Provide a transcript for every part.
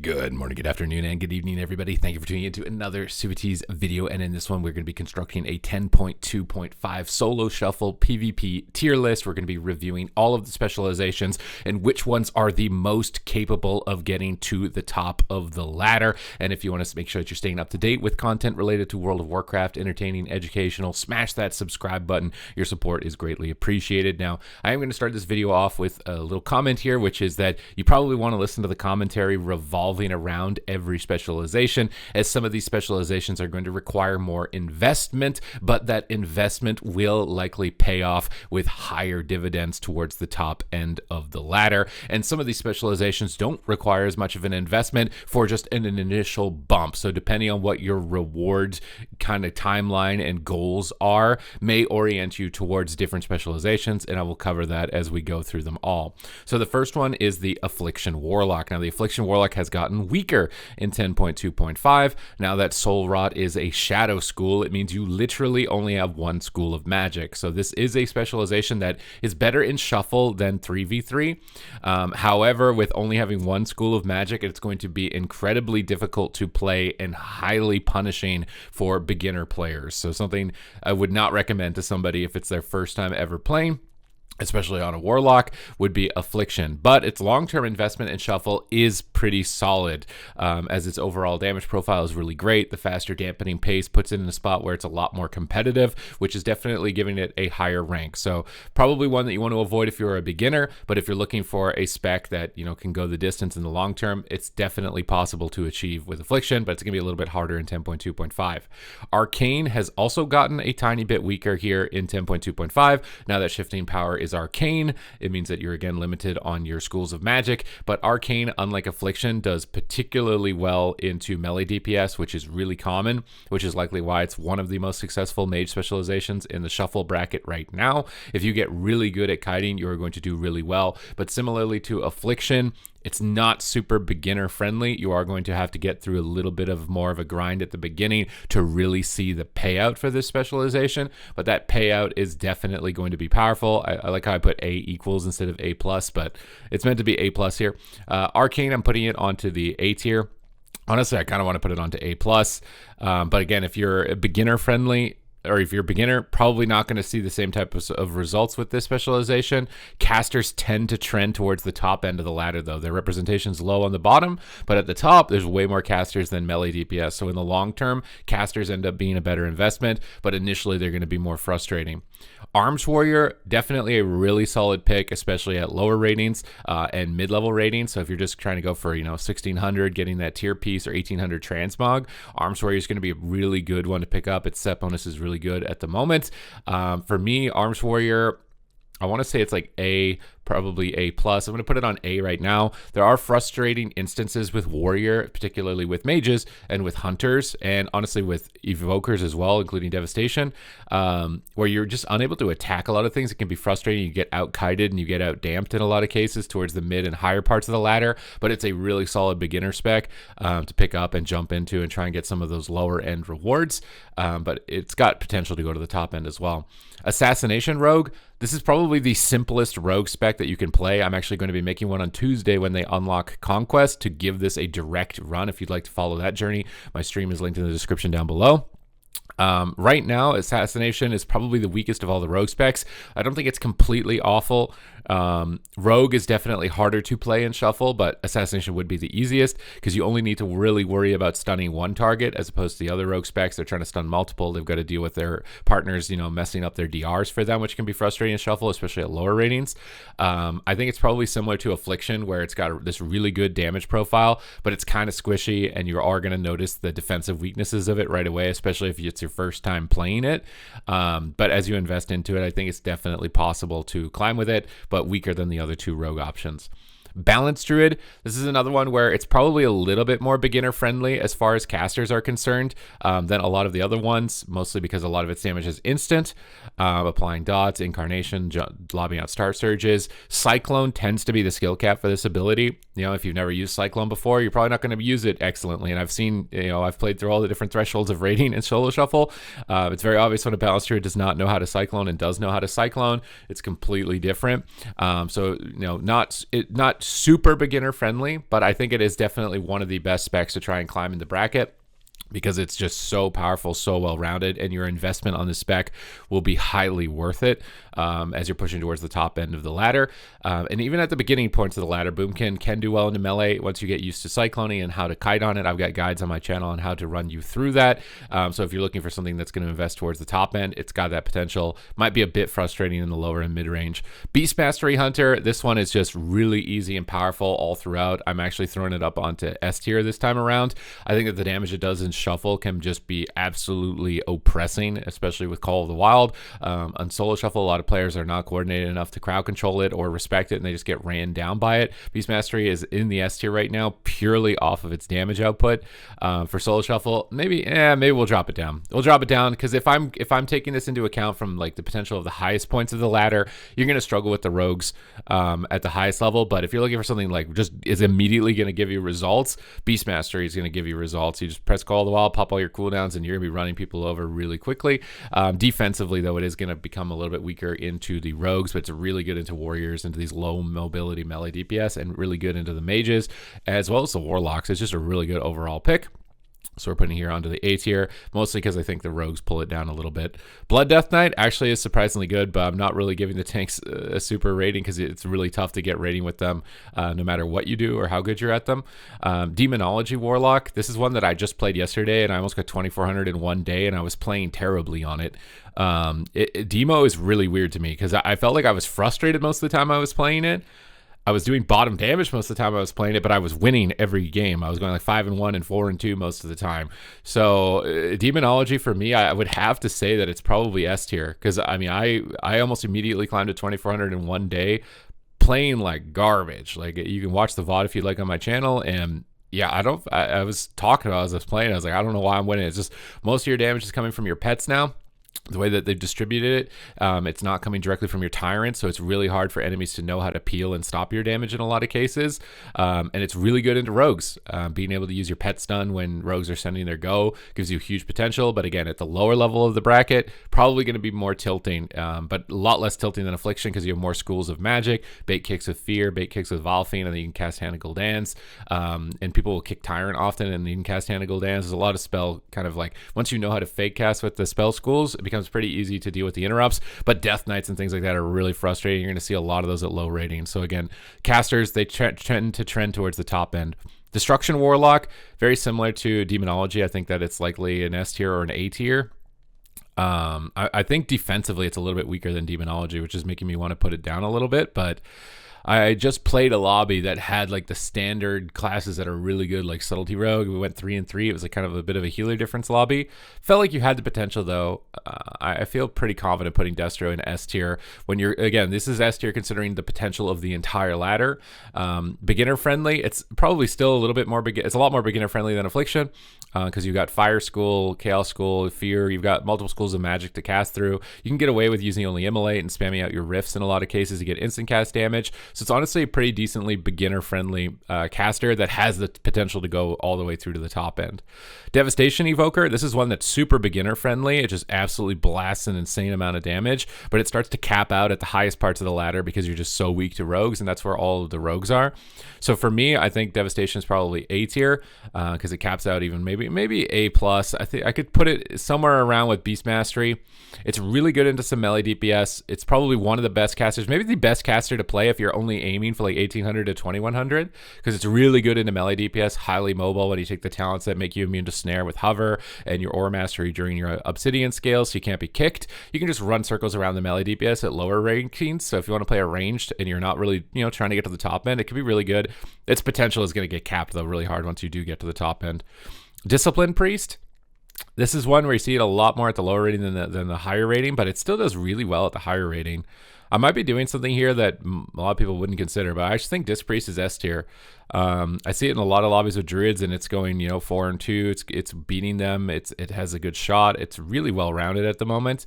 Good morning, good afternoon, and good evening, everybody. Thank you for tuning into another Subtlety's video. And in this one, we're going to be constructing a 10.2.5 solo shuffle PvP tier list. We're going to be reviewing all of the specializations and which ones are the most capable of getting to the top of the ladder. And if you want to make sure that you're staying up to date with content related to World of Warcraft, entertaining, educational, smash that subscribe button. Your support is greatly appreciated. Now, I am going to start this video off with a little comment here, which is that you probably want to listen to the commentary revolving around every specialization, as some of these specializations are going to require more investment, but that investment will likely pay off with higher dividends towards the top end of the ladder. And some of these specializations don't require as much of an investment for just an initial bump. So depending on what your reward kind of timeline and goals are, may orient you towards different specializations, and I will cover that as we go through them all. So the first one is the Affliction Warlock. Now the Affliction Warlock has gotten weaker in 10.2.5. Now that Soul Rot is a shadow school, it means you literally only have one school of magic. So this is a specialization that is better in shuffle than 3v3. However, with only having one school of magic, it's going to be incredibly difficult to play and highly punishing for beginner players. So something I would not recommend to somebody if it's their first time ever playing, especially on a warlock, would be Affliction. But its long-term investment in shuffle is pretty solid, as its overall damage profile is really great. The faster dampening pace puts it in a spot where it's a lot more competitive, which is definitely giving it a higher rank. So probably one that you want to avoid if you're a beginner, but if you're looking for a spec that, you know, can go the distance in the long term, it's definitely possible to achieve with Affliction, but it's going to be a little bit harder in 10.2.5. Arcane has also gotten a tiny bit weaker here in 10.2.5. Now that shifting power is arcane, it means that you're again limited on your schools of magic, but arcane, unlike Affliction, does particularly well into melee DPS, which is really common, which is likely why it's one of the most successful mage specializations in the shuffle bracket right now. If you get really good at kiting, you're going to do really well, but similarly to Affliction, it's not super beginner friendly. You are going to have to get through a little bit of more of a grind at the beginning to really see the payout for this specialization, but that payout is definitely going to be powerful. I like how I put A equals instead of A plus, but it's meant to be A plus here. Arcane, I'm putting it onto the A tier. Honestly, I kind of want to put it onto A plus, but again, if you're beginner friendly, or if you're a beginner, probably not going to see the same type of results with this specialization. Casters tend to trend towards the top end of the ladder, though. Their representation's low on the bottom, but at the top, there's way more casters than melee DPS. So in the long term, casters end up being a better investment, but initially they're going to be more frustrating. Arms Warrior, definitely a really solid pick, especially at lower ratings and mid-level ratings. So if you're just trying to go for, 1600, getting that tier piece, or 1800 transmog, Arms Warrior is going to be a really good one to pick up. Its set bonus is really good at the moment. For me, Arms Warrior, I want to say it's like A, probably A plus. I'm going to put it on A right now. There are frustrating instances with Warrior, particularly with mages and with hunters, and honestly with evokers as well, including Devastation, where you're just unable to attack a lot of things. It can be frustrating. You get out-kited and you get out-damped in a lot of cases towards the mid and higher parts of the ladder, but it's a really solid beginner spec to pick up and jump into and try and get some of those lower-end rewards, but it's got potential to go to the top end as well. Assassination Rogue, this is probably the simplest rogue spec that you can play. I'm actually going to be making one on Tuesday when they unlock Conquest to give this a direct run. If you'd like to follow that journey, my stream is linked in the description down below. Right now, Assassination is probably the weakest of all the rogue specs. I don't think it's completely awful. Rogue is definitely harder to play in shuffle, but Assassination would be the easiest because you only need to really worry about stunning one target as opposed to the other rogue specs. They're trying to stun multiple. They've got to deal with their partners, messing up their DRs for them, which can be frustrating in shuffle, especially at lower ratings. I think it's probably similar to Affliction, where it's got this really good damage profile, but it's kind of squishy, and you are going to notice the defensive weaknesses of it right away, especially if it's your first time playing it. But as you invest into it, I think it's definitely possible to climb with it, but weaker than the other two rogue options. Balanced Druid, this is another one where it's probably a little bit more beginner friendly as far as casters are concerned than a lot of the other ones, mostly because a lot of its damage is instant, applying dots, incarnation, lobbing out star surges. Cyclone tends to be the skill cap for this ability. If you've never used Cyclone before, you're probably not going to use it excellently, and I've seen, I've played through all the different thresholds of rating in solo shuffle. It's very obvious when a Balanced Druid does not know how to Cyclone and does know how to Cyclone. It's completely different. So not not super beginner friendly, but I think it is definitely one of the best specs to try and climb in the bracket, because it's just so powerful, so well-rounded, and your investment on the spec will be highly worth it as you're pushing towards the top end of the ladder. And even at the beginning points of the ladder, Boomkin can do well into melee once you get used to cycloning and how to kite on it. I've got guides on my channel on how to run you through that. So if you're looking for something that's going to invest towards the top end, it's got that potential. Might be a bit frustrating in the lower and mid-range. Beast Mastery Hunter, this one is just really easy and powerful all throughout. I'm actually throwing it up onto S tier this time around. I think that the damage it does in shuffle can just be absolutely oppressing, especially with Call of the Wild. On solo shuffle, a lot of players are not coordinated enough to crowd control it or respect it, and they just get ran down by it. Beast Mastery is in the S tier right now purely off of its damage output. For solo shuffle, maybe we'll drop it down. We'll drop it down because if I'm taking this into account from like the potential of the highest points of the ladder, you're going to struggle with the rogues at the highest level. But if you're looking for something like just is immediately going to give you results, Beast Mastery is going to give you results. You just press Call of the Wild, pop all your cooldowns, and you're gonna be running people over really quickly. Defensively, though, it is gonna become a little bit weaker into the rogues, but it's really good into warriors, into these low mobility melee DPS, and really good into the mages, as well as the warlocks. It's just a really good overall pick. So we're putting it here onto the A tier, mostly because I think the rogues pull it down a little bit. Blood Death Knight actually is surprisingly good, but I'm not really giving the tanks a super rating because it's really tough to get rating with them no matter what you do or how good you're at them. Demonology Warlock, this is one that I just played yesterday, and I almost got 2,400 in one day, and I was playing terribly on it. Demo is really weird to me because I felt like I was frustrated most of the time I was playing it. I was doing bottom damage most of the time I was playing it, but I was winning every game. I was going like 5-1 and 4-2 most of the time. So Demonology for me, I would have to say that it's probably S tier, because I mean, I almost immediately climbed to 2,400 in one day, playing like garbage. Like, you can watch the VOD if you'd like on my channel, and yeah, I was talking about as I was playing, I was like, I don't know why I'm winning. It's just most of your damage is coming from your pets now. The way that they've distributed it, it's not coming directly from your tyrant, so it's really hard for enemies to know how to peel and stop your damage in a lot of cases. And it's really good into rogues. Being able to use your pet stun when rogues are sending their go gives you huge potential, but again, at the lower level of the bracket, probably going to be more tilting, but a lot less tilting than Affliction because you have more schools of magic, bait kicks with Fear, bait kicks with Valfiend, and then you can cast Hand of Gul'dans. And people will kick Tyrant often, and you can cast Hand of Gul'dans. There's a lot of spell, kind of like, once you know how to fake cast with the spell schools, it becomes pretty easy to deal with the interrupts, but Death Knights and things like that are really frustrating. You're going to see a lot of those at low ratings. So again, casters, they tend to trend towards the top end. Destruction Warlock, very similar to Demonology. I think that it's likely an S tier or an A tier. I think defensively it's a little bit weaker than Demonology, which is making me want to put it down a little bit, but I just played a lobby that had like the standard classes that are really good, like Subtlety Rogue. We went 3-3. It was like kind of a bit of a healer difference lobby. Felt like you had the potential though. I feel pretty confident putting Destro in S tier when you're, again, this is S tier considering the potential of the entire ladder. Beginner friendly. It's probably still a little bit more, it's a lot more beginner friendly than Affliction because you've got Fire School, Chaos School, Fear. You've got multiple schools of magic to cast through. You can get away with using only Immolate and spamming out your Rifts in a lot of cases to get instant cast damage. So it's honestly a pretty decently beginner-friendly caster that has the potential to go all the way through to the top end. Devastation Evoker, this is one that's super beginner-friendly. It just absolutely blasts an insane amount of damage, but it starts to cap out at the highest parts of the ladder because you're just so weak to rogues, and that's where all of the rogues are. So for me, I think Devastation is probably A tier because it caps out even maybe A+. I think I could put it somewhere around with Beast Mastery. It's really good into some melee DPS. It's probably one of the best casters, maybe the best caster to play if you're only aiming for like 1,800 to 2,100, because it's really good into melee DPS, highly mobile when you take the talents that make you immune to snare with hover and your aura mastery during your obsidian scale, so you can't be kicked. You can just run circles around the melee DPS at lower rankings, so if you want to play a ranged and you're not really, trying to get to the top end, it could be really good. Its potential is going to get capped though really hard once you do get to the top end. Discipline Priest, this is one where you see it a lot more at the lower rating than the higher rating, but it still does really well at the higher rating. I might be doing something here that a lot of people wouldn't consider, but I actually think Disc Priest is S tier. I see it in a lot of lobbies with druids, and it's going 4-2. It's beating them. It has a good shot. It's really well rounded at the moment.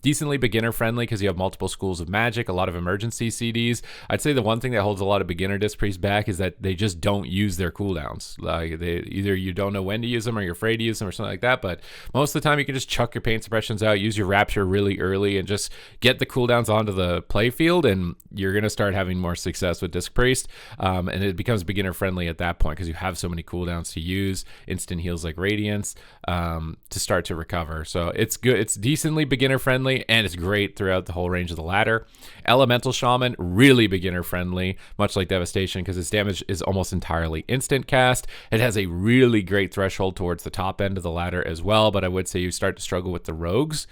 Decently beginner friendly because you have multiple schools of magic, a lot of emergency CDs. I'd say the one thing that holds a lot of beginner disc priests back is that they just don't use their cooldowns. Like either you don't know when to use them or you're afraid to use them or something like that. But most of the time you can just chuck your pain suppressions out, use your rapture really early, and just get the cooldowns onto the play field, and you're gonna start having more success with disc priest. And it becomes beginner friendly at that point because you have so many cooldowns to use, instant heals like radiance, to start to recover. So it's good. It's decently beginner friendly, and it's great throughout the whole range of the ladder. Elemental shaman, really beginner friendly, much like Devastation, because its damage is almost entirely instant cast. It has a really great threshold towards the top end of the ladder as well, but I would say you start to struggle with the rogues.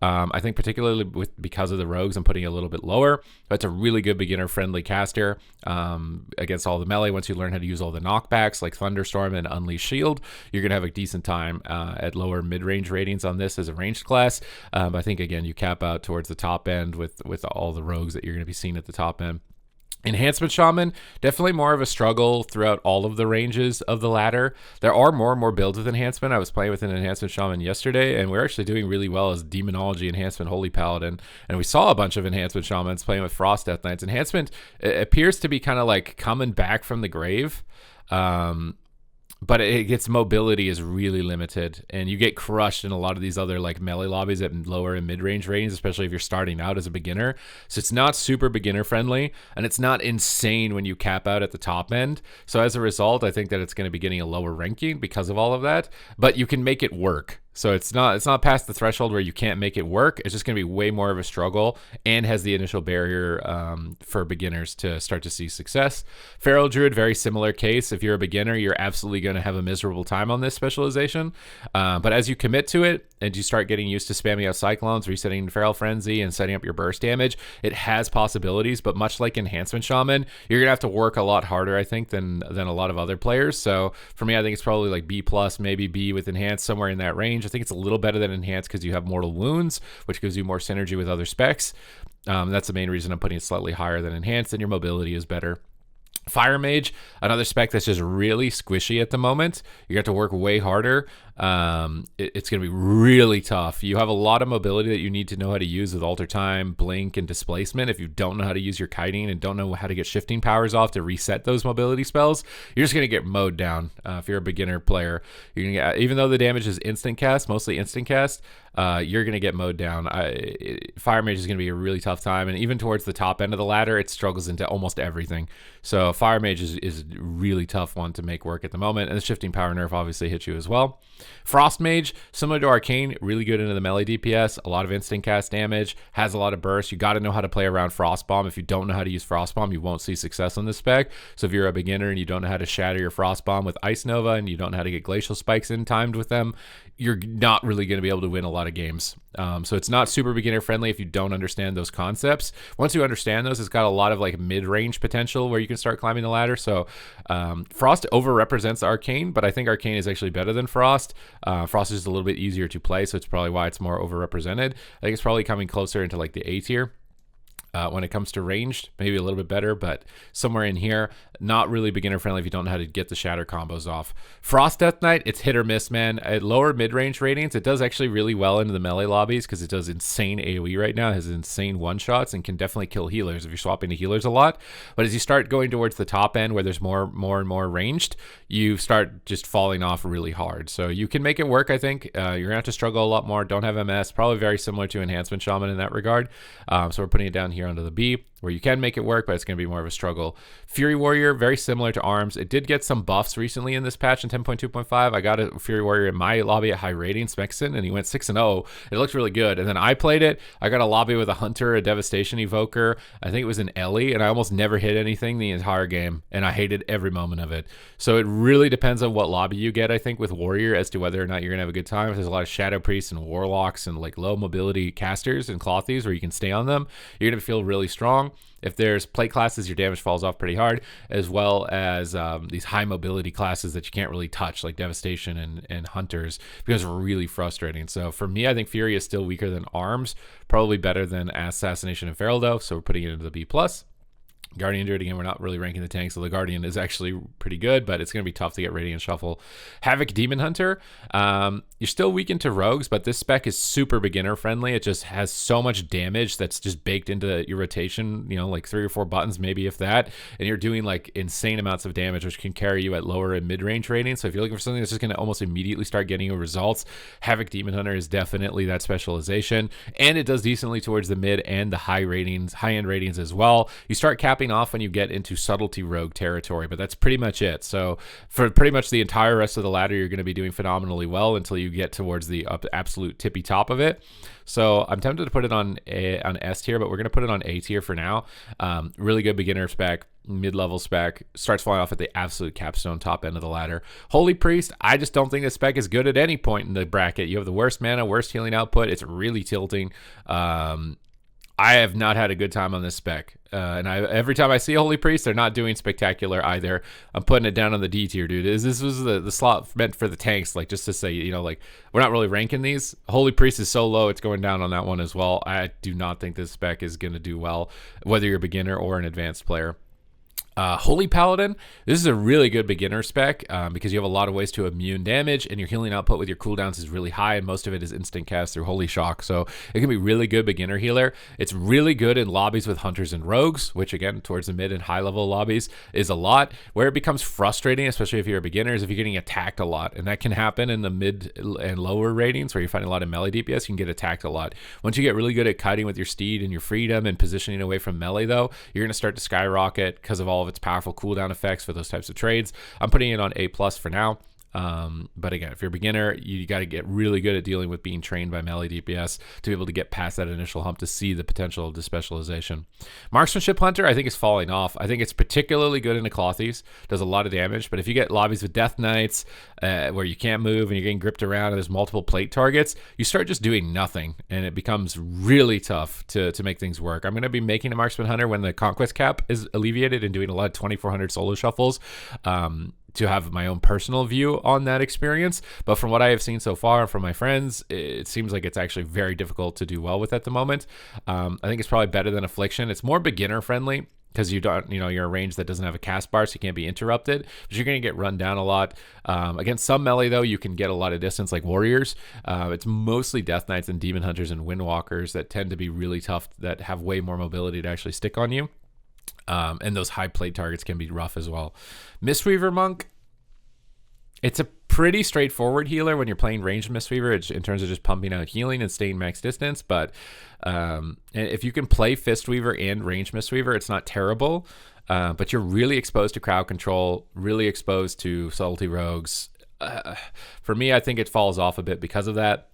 I think particularly because of the rogues, I'm putting it a little bit lower. It's a really good beginner friendly caster against all the melee. Once you learn how to use all the knockbacks like Thunderstorm and Unleash Shield, you're gonna have a decent time at lower mid-range ratings on this as a ranged class. I think again you cap out towards the top end with all the rogues that you're gonna be seeing at the top end. Enhancement shaman, definitely more of a struggle throughout all of the ranges of the ladder. There are more and more builds with enhancement. I was playing with an enhancement shaman yesterday, and we're actually doing really well as Demonology enhancement holy paladin, and we saw a bunch of enhancement shamans playing with frost death knights. Enhancement appears to be kind of like coming back from the grave. But its mobility is really limited, and you get crushed in a lot of these other like melee lobbies at lower and mid-range ratings, especially if you're starting out as a beginner. So it's not super beginner friendly, and it's not insane when you cap out at the top end. So as a result, I think that it's going to be getting a lower ranking because of all of that, but you can make it work. So it's not past the threshold where you can't make it work. It's just going to be way more of a struggle, and has the initial barrier for beginners to start to see success. Feral Druid, very similar case. If you're a beginner, you're absolutely going to have a miserable time on this specialization. But as you commit to it and you start getting used to spamming out Cyclones, resetting Feral Frenzy, and setting up your burst damage, it has possibilities. But much like Enhancement Shaman, you're going to have to work a lot harder, I think, than a lot of other players. So for me, I think it's probably like B+, maybe B with Enhanced, somewhere in that range. I think it's a little better than Enhanced because you have Mortal Wounds, which gives you more synergy with other specs. That's the main reason I'm putting it slightly higher than Enhanced, and your mobility is better. Fire Mage, another spec that's just really squishy at the moment. You got to work way harder. It's going to be really tough. You have a lot of mobility that you need to know how to use with Alter Time, Blink, and Displacement. If you don't know how to use your kiting and don't know how to get shifting powers off to reset those mobility spells, you're just going to get mowed down. If you're a beginner player, you're going to get, even though the damage is instant cast, mostly instant cast, you're going to get mowed down. Fire Mage is going to be a really tough time, and even towards the top end of the ladder, it struggles into almost everything. So Fire Mage is a really tough one to make work at the moment, and the shifting power nerf obviously hits you as well. Frost Mage, similar to Arcane, really good into the melee DPS, a lot of instant cast damage, has a lot of burst. You got to know how to play around Frost Bomb. If you don't know how to use Frost Bomb, you won't see success on this spec. So if you're a beginner and you don't know how to shatter your Frost Bomb with Ice Nova, and you don't know how to get Glacial Spikes in timed with them, you're not really going to be able to win a lot of games. So it's not super beginner friendly if you don't understand those concepts. Once you understand those, it's got a lot of like mid-range potential where you can start climbing the ladder. So Frost overrepresents Arcane, but I think Arcane is actually better than Frost. Frost is a little bit easier to play, so it's probably why it's more overrepresented. I think it's probably coming closer into like the A tier. When it comes to ranged, maybe a little bit better, but somewhere in here, not really beginner friendly if you don't know how to get the shatter combos off. Frost Death Knight, it's hit or miss, man. At lower mid-range ratings, it does actually really well into the melee lobbies because it does insane AoE right now. It has insane one-shots and can definitely kill healers if you're swapping to healers a lot. But as you start going towards the top end where there's more and more ranged, you start just falling off really hard. So you can make it work, I think. You're going to have to struggle a lot more. Don't have MS. Probably very similar to Enhancement Shaman in that regard. So we're putting it down here under the B, where you can make it work, but it's going to be more of a struggle. Fury Warrior, very similar to Arms. It did get some buffs recently in this patch in 10.2.5. I got a Fury Warrior in my lobby at high rating, Smexon, and he went 6-0. It looked really good. And then I played it. I got a lobby with a Hunter, a Devastation Evoker. I think it was an Ellie, and I almost never hit anything the entire game, and I hated every moment of it. So it really depends on what lobby you get, I think, with Warrior as to whether or not you're going to have a good time. If there's a lot of Shadow Priests and Warlocks and like low mobility casters and Clothies where you can stay on them, you're going to feel really strong. If there's plate classes, your damage falls off pretty hard, as well as these high mobility classes that you can't really touch, like Devastation and Hunters, because it's really frustrating. So for me, I think Fury is still weaker than Arms, probably better than Assassination and Feral though, so we're putting it into the B+. Guardian Druid, again, we're not really ranking the tank, so the Guardian is actually pretty good, but it's going to be tough to get Radiant Shuffle. Havoc Demon Hunter, you're still weakened to rogues, but this spec is super beginner friendly. It just has so much damage that's just baked into your rotation, you know, like 3 or 4 buttons, maybe if that, and you're doing like insane amounts of damage, which can carry you at lower and mid-range ratings. So if you're looking for something that's just going to almost immediately start getting you results, Havoc Demon Hunter is definitely that specialization, and it does decently towards the mid and the high-end ratings as well. You start capping off when you get into Subtlety rogue territory, but that's pretty much it. So for pretty much the entire rest of the ladder, you're going to be doing phenomenally well until you get towards the absolute tippy top of it. So I'm tempted to put it on S tier, but we're going to put it on A tier for now. Really good beginner spec, mid-level spec, starts falling off at the absolute capstone top end of the ladder. Holy Priest, I just don't think this spec is good at any point in the bracket. You have the worst mana, worst healing output. It's really tilting. I have not had a good time on this spec. And every time I see a Holy Priest, they're not doing spectacular either. I'm putting it down on the D tier, dude. This was the slot meant for the tanks, like just to say, you know, like we're not really ranking these. Holy Priest is so low, it's going down on that one as well. I do not think this spec is going to do well, whether you're a beginner or an advanced player. Holy Paladin, this is a really good beginner spec because you have a lot of ways to immune damage, and your healing output with your cooldowns is really high, and most of it is instant cast through Holy Shock. So it can be really good beginner healer. It's really good in lobbies with hunters and rogues, which again, towards the mid and high level lobbies is a lot. Where it becomes frustrating, especially if you're a beginner, is if you're getting attacked a lot, and that can happen in the mid and lower ratings where you're finding a lot of melee DPS. You can get attacked a lot. Once you get really good at kiting with your steed and your freedom and positioning away from melee, though, you're going to start to skyrocket because of all of its powerful cooldown effects for those types of trades. I'm putting it on A+ for now. But again, if you're a beginner, you got to get really good at dealing with being trained by melee DPS to be able to get past that initial hump to see the potential of the specialization. Marksmanship Hunter, I think, is falling off. I think it's particularly good in the Clothies, does a lot of damage, but if you get lobbies with Death Knights where you can't move and you're getting gripped around and there's multiple plate targets, you start just doing nothing, and it becomes really tough to make things work. I'm going to be making a Marksman Hunter when the Conquest cap is alleviated and doing a lot of 2400 solo shuffles. To have my own personal view on that experience, but from what I have seen so far from my friends, it seems like it's actually very difficult to do well with at the moment. I think it's probably better than Affliction. It's more beginner friendly because you don't, you know, you're a range that doesn't have a cast bar, so you can't be interrupted, but you're going to get run down a lot. Against some melee, though, you can get a lot of distance like warriors. It's mostly Death Knights and Demon Hunters and Windwalkers that tend to be really tough, that have way more mobility to actually stick on you. And those high plate targets can be rough as well. Mistweaver Monk, it's a pretty straightforward healer when you're playing ranged Mistweaver in terms of just pumping out healing and staying max distance. But if you can play Fistweaver and ranged Mistweaver, it's not terrible. But you're really exposed to crowd control, really exposed to subtlety rogues. For me, I think it falls off a bit because of that.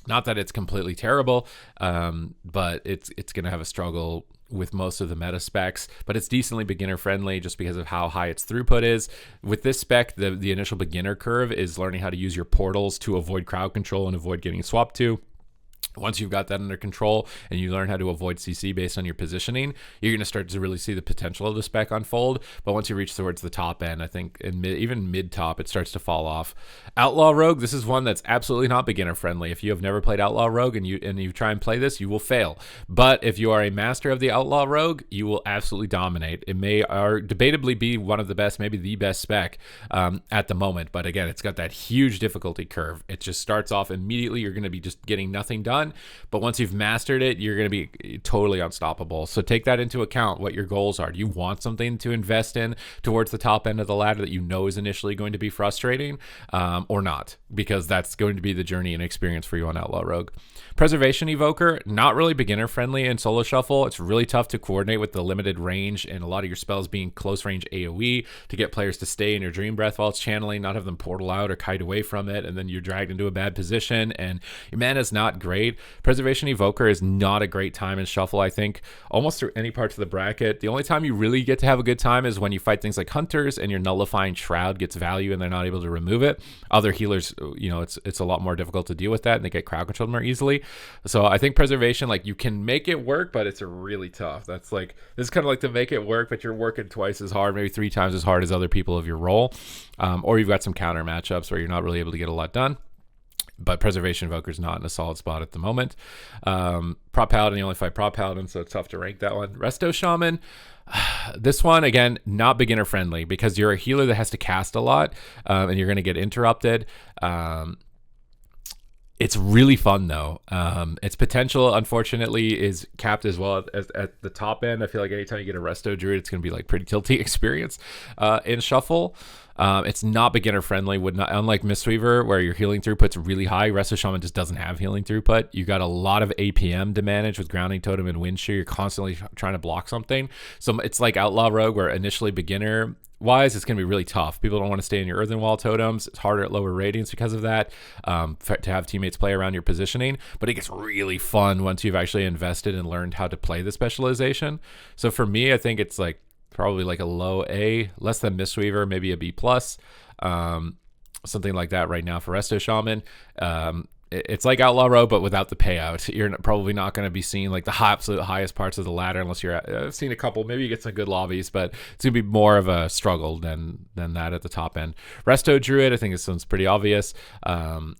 Not that it's completely terrible, but it's going to have a struggle with most of the meta specs, but it's decently beginner friendly just because of how high its throughput is. With this spec, the initial beginner curve is learning how to use your portals to avoid crowd control and avoid getting swapped to. Once you've got that under control and you learn how to avoid CC based on your positioning, you're going to start to really see the potential of the spec unfold. But once you reach towards the top end, I think even mid-top, it starts to fall off. Outlaw Rogue, this is one that's absolutely not beginner friendly. If you have never played Outlaw Rogue and you try and play this, you will fail. But if you are a master of the Outlaw Rogue, you will absolutely dominate. It may debatably be one of the best, maybe the best spec at the moment. But again, it's got that huge difficulty curve. It just starts off immediately. You're going to be just getting nothing done. But once you've mastered it, you're going to be totally unstoppable. So take that into account, what your goals are. Do you want something to invest in towards the top end of the ladder that you know is initially going to be frustrating or not? Because that's going to be the journey and experience for you on Outlaw Rogue. Preservation Evoker, not really beginner friendly in solo shuffle. It's really tough to coordinate with the limited range and a lot of your spells being close range AoE to get players to stay in your Dream Breath while it's channeling, not have them portal out or kite away from it, and then you're dragged into a bad position and your mana is not great. Preservation Evoker is not a great time in shuffle, I think, almost through any parts of the bracket. The only time you really get to have a good time is when you fight things like Hunters and your nullifying Shroud gets value and they're not able to remove it. Other healers, you know, it's a lot more difficult to deal with that and they get crowd controlled more easily. So I think Preservation, like, you can make it work, but it's really tough. That's like, this is kind of like to make it work, but you're working twice as hard, maybe 3 times as hard as other people of your role. Or you've got some counter matchups where you're not really able to get a lot done. But Preservation Evoker is not in a solid spot at the moment. Prop Paladin, you only fight Prop Paladin, so it's tough to rank that one. Resto Shaman, This one, again, not beginner friendly because you're a healer that has to cast a lot, and you're going to get interrupted. It's really fun though. Its potential, unfortunately, is capped as well as at the top end. I feel like anytime you get a Resto Druid, it's going to be like pretty tilty experience in Shuffle. It's not beginner friendly. Unlike Mistweaver, where your healing throughput's really high, Resto Shaman just doesn't have healing throughput. You got a lot of APM to manage with Grounding Totem and Wind Shear. You're constantly trying to block something. So it's like Outlaw Rogue, where initially beginner wise, it's going to be really tough. People don't want to stay in your Earthen Wall totems. It's harder at lower ratings because of that, to have teammates play around your positioning. But it gets really fun once you've actually invested and learned how to play the specialization. So for me, I think it's like probably like a low A, less than Mistweaver, maybe a B+, something like that right now for Resto Shaman. It's like Outlaw Rogue, but without the payout. You're probably not going to be seeing like the absolute highest parts of the ladder unless you're I've seen a couple. Maybe you get some good lobbies, but it's going to be more of a struggle than that at the top end. Resto Druid, I think this one's pretty obvious.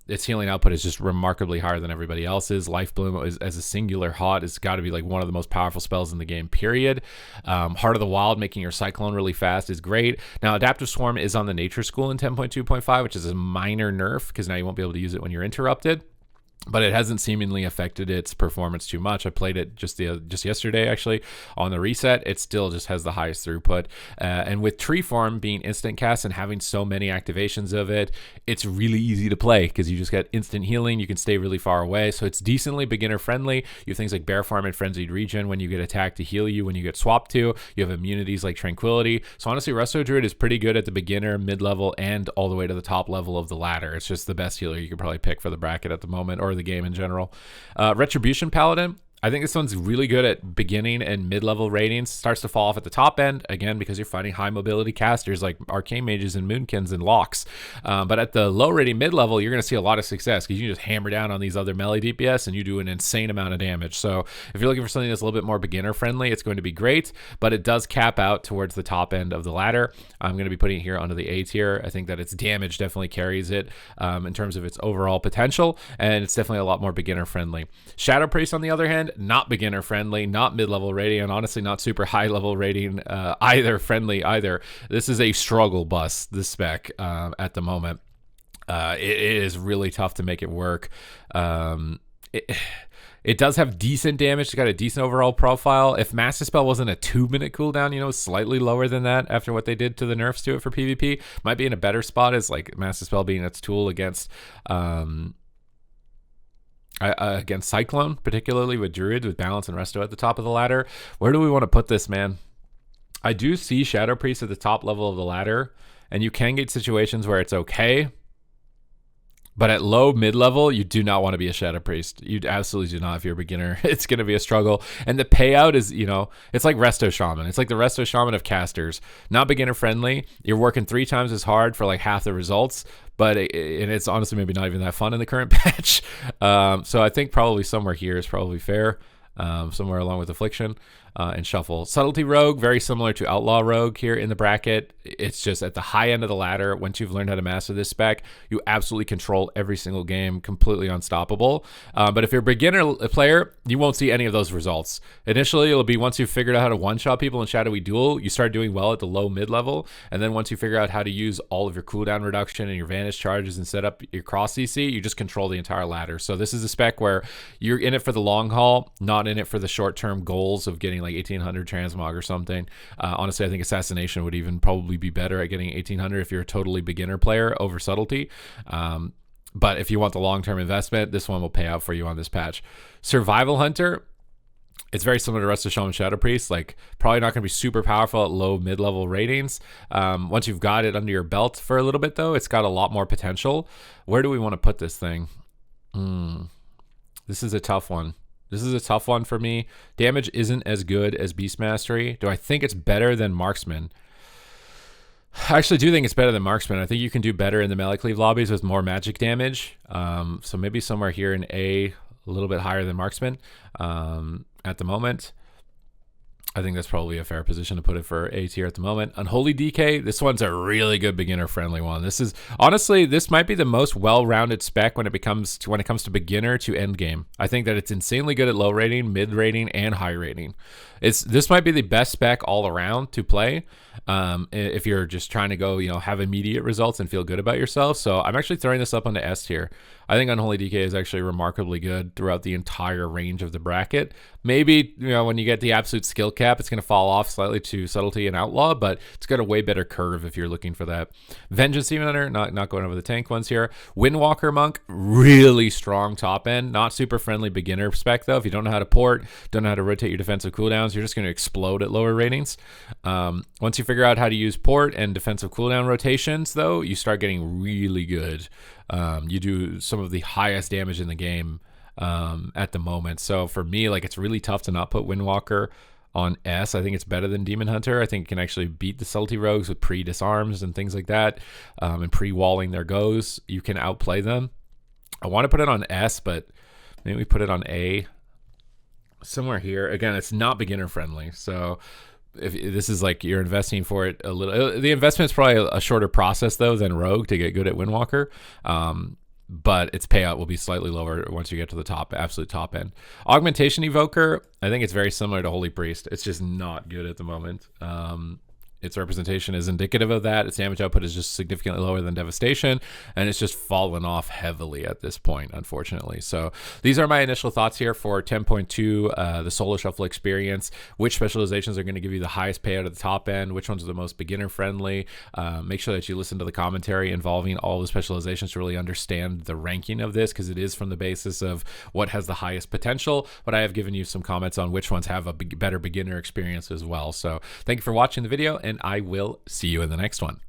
Its healing output is just remarkably higher than everybody else's. Life Bloom as a singular hot has got to be like one of the most powerful spells in the game, period. Heart of the Wild, making your Cyclone really fast, is great. Now, Adaptive Swarm is on the Nature School in 10.2.5, which is a minor nerf because now you won't be able to use it when you're interrupted. But it hasn't seemingly affected its performance too much. I played it just yesterday, actually, on the reset. It still just has the highest throughput. And with Tree Form being instant cast and having so many activations of it, it's really easy to play because you just get instant healing. You can stay really far away. So it's decently beginner friendly. You have things like Bear Farm and Frenzied Regen when you get attacked to heal you when you get swapped to. You have immunities like Tranquility. So honestly, Resto Druid is pretty good at the beginner, mid-level, and all the way to the top level of the ladder. It's just the best healer you could probably pick for the bracket at the moment, or the game in general. Retribution Paladin, I think this one's really good at beginning and mid-level ratings. Starts to fall off at the top end, again, because you're fighting high mobility casters like Arcane Mages and Moonkins and Locks. But at the low rating mid-level, you're going to see a lot of success because you can just hammer down on these other melee DPS and you do an insane amount of damage. So if you're looking for something that's a little bit more beginner-friendly, it's going to be great, but it does cap out towards the top end of the ladder. I'm going to be putting it here under the A tier. I think that its damage definitely carries it in terms of its overall potential, and it's definitely a lot more beginner-friendly. Shadow Priest, on the other hand, not beginner friendly, not mid-level rating, and honestly not super high level rating either. This is a struggle bus, this spec, at the moment. It is really tough to make it work. It does have decent damage. It's got a decent overall profile. If Master Spell wasn't a 2-minute cooldown, slightly lower than that after what they did to the nerfs to it for PvP, might be in a better spot as like Master Spell being its tool against Cyclone, particularly with Druid, with Balance and Resto at the top of the ladder. Where do we want to put this, man? I do see Shadow Priest at the top level of the ladder, and you can get situations where it's okay. But at low mid-level, you do not want to be a Shadow Priest. You absolutely do not if you're a beginner. It's going to be a struggle. And the payout is, it's like Resto Shaman. It's like the Resto Shaman of casters. Not beginner-friendly. You're working 3 times as hard for like half the results. But it's honestly maybe not even that fun in the current patch. So I think probably somewhere here is probably fair. Somewhere along with Affliction and Shuffle. Subtlety Rogue, very similar to Outlaw Rogue here in the bracket. It's just at the high end of the ladder. Once you've learned how to master this spec, you absolutely control every single game, completely unstoppable. But if you're a beginner player, you won't see any of those results. Initially, it'll be once you've figured out how to one-shot people in Shadowy Duel, you start doing well at the low mid-level. And then once you figure out how to use all of your cooldown reduction and your Vanish charges and set up your cross CC, you just control the entire ladder. So this is a spec where you're in it for the long haul, not in it for the short-term goals of getting like 1800 transmog or something. Honestly, I think Assassination would even probably be better at getting 1800 if you're a totally beginner player over Subtlety. But if you want the long-term investment, this one will pay out for you on this patch. Survival Hunter, it's very similar to Resto Shaman Shadow Priest. Like, probably not going to be super powerful at low mid-level ratings. Once you've got it under your belt for a little bit, though, it's got a lot more potential. Where do we want to put this thing? This is a tough one. This is a tough one for me. Damage isn't as good as Beast Mastery. Do I think it's better than Marksman? I actually do think it's better than Marksman. I think you can do better in the melee cleave lobbies with more magic damage. So maybe somewhere here in A little bit higher than Marksman at the moment. I think that's probably a fair position to put it for A tier at the moment. Unholy DK, this one's a really good beginner-friendly one. This is honestly, this might be the most well-rounded spec when it comes to beginner to end game. I think that it's insanely good at low rating, mid rating, and high rating. This might be the best spec all around to play if you're just trying to go, have immediate results and feel good about yourself. So I'm actually throwing this up onto S tier. I think Unholy DK is actually remarkably good throughout the entire range of the bracket. Maybe, when you get the absolute skill cap, it's going to fall off slightly to Subtlety and Outlaw, but it's got a way better curve if you're looking for that. Vengeance Demon Hunter, not going over the tank ones here. Windwalker Monk, really strong top end, not super friendly beginner spec though. If you don't know how to port, don't know how to rotate your defensive cooldowns, you're just going to explode at lower ratings. Once you figure out how to use port and defensive cooldown rotations though, you start getting really good. You do some of the highest damage in the game at the moment. So for me, it's really tough to not put Windwalker on S. I think it's better than Demon Hunter. I think it can actually beat the Subtlety rogues with pre-disarms and things like that, and pre-walling their goes. You can outplay them. I want to put it on S, but maybe we put it on A. Somewhere here. Again, it's not beginner friendly. So if this is you're investing for it a little, the investment is probably a shorter process though than Rogue to get good at Windwalker. But its payout will be slightly lower once you get to the absolute top end. Augmentation Evoker, I think it's very similar to Holy Priest. It's just not good at the moment. Its representation is indicative of that. Its damage output is just significantly lower than Devastation, and it's just fallen off heavily at this point, unfortunately. So these are my initial thoughts here for 10.2, the solo shuffle experience. Which specializations are going to give you the highest payout at the top end? Which ones are the most beginner friendly? Make sure that you listen to the commentary involving all the specializations to really understand the ranking of this, because it is from the basis of what has the highest potential. But I have given you some comments on which ones have a better beginner experience as well. So thank you for watching the video, and I will see you in the next one.